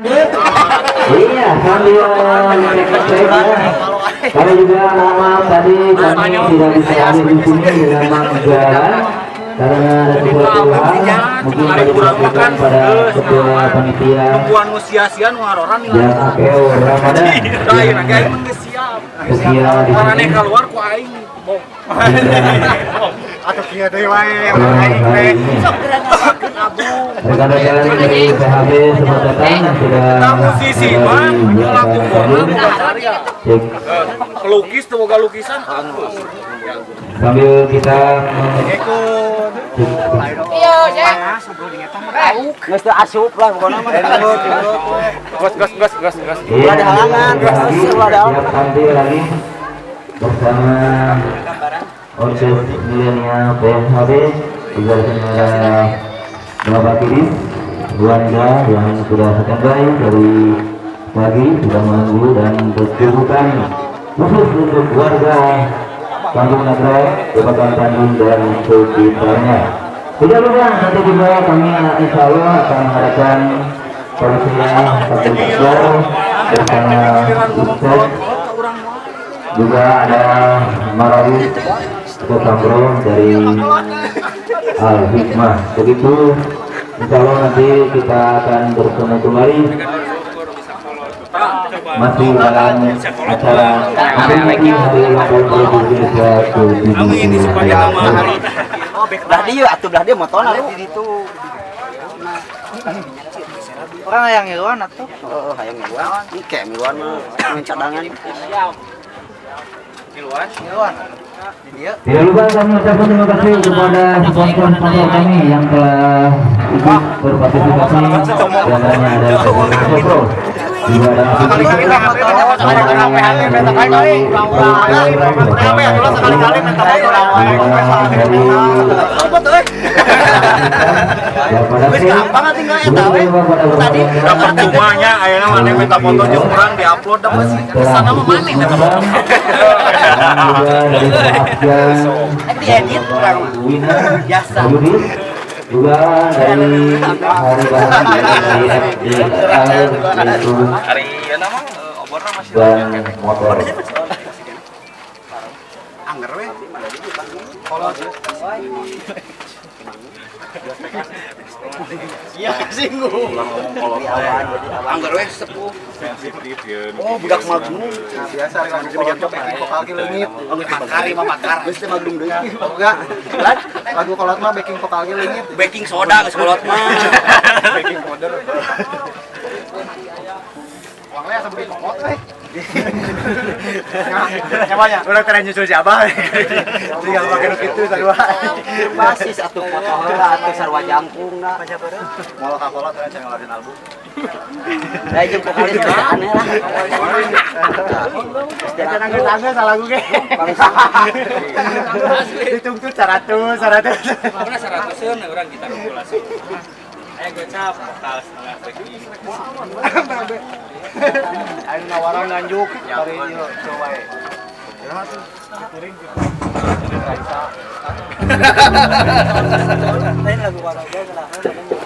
Iya, sambil cek-cek ya. Kami juga mohon maaf tadi kami tidak bisa hadir di sini dengan manggalan karena ada sesuatu hal mungkin tadi dilakukan pada ketua panitia sia-sia ngaroran yang APO Ramadan. Lain lagi aing mah siap. Sesia di Marane sini. keluar ku aing bong. Atuh kieu deui wae Aing teh. Rekan-rekan dari PHB semua datang yang sudah musisi mah lagu formal bukan karya. cek Pelukis tuh boga lukisan. sambil kita Iya, Cek. Geus teu asup lah pokona mah. Gas. Iya, ada halangan, siap tampil lagi bersama orkes milenial PHB juga ada Bapak Kiri Wanda yang sudah standby dari pagi sudah menunggu dan berkebutuhan khusus untuk warga Bandung Nagraj, Kabupaten Bandung dan sekitarnya. Tidak lupa nanti juga kami insya Allah akan mengadakan persiapan satu besar bersama Ustaz, juga ada Marawis Kosambro dari Al Hikmah. Begitu insya Allah nanti kita akan bertemu kembali masih dalam acara memperingati hari ulang tahun Republik Indonesia ke-70. Belah dia atuh belah dia motona lu di ditu. Orang hayang ngiluan atuh. Heeh, hayang ngiluan. Engke ngiluan mah main cadangan. Ngiluan. Di dia. Tidak lupa kami ucapkan terima kasih kepada sponsor-sponsor kami yang telah ikut berpartisipasi. Diantaranya ada Sopro, juga ada Dapat cumanya ayeuna maneh minta foto jeung urang diupload da masih kesana mah maneh da foto. Diedit urang mah. Biasa. Juga dari hari bahan dari FDR itu Hari ieu mah oborna masih dan motor. anger we. Kolot. Iya singgung. Anggar we sepuh. Sensitif yeun. Oh, budak magnum. Nah, biasa rek ngomong jok backing vokal ki leungit. Makari mah makar. Geus teh magnum deui. Enggak. Lagu kolot mah backing vokal ki leungit. Baking soda geus kolot mah. Backing powder. Uangnya asa beli kolot we. Nyamanya udah keren nyusul si Abah. Tinggal pakai nu kitu sarua. Basis atuh foto heula atuh sarua jangkungna. Mau ka kolot teh cenah ngelarin album. Da jeung vokalis teh aneh lah. Jangan nangis salah gue. Dituntut 100. Mana 100-eun urang kita kalkulasi. Aya gocap vokal setengah backing. Ayo nawaran nganjuk dari ieu coba we. Ya tuh piring Raisa. Lain lagu karaoke kenapa?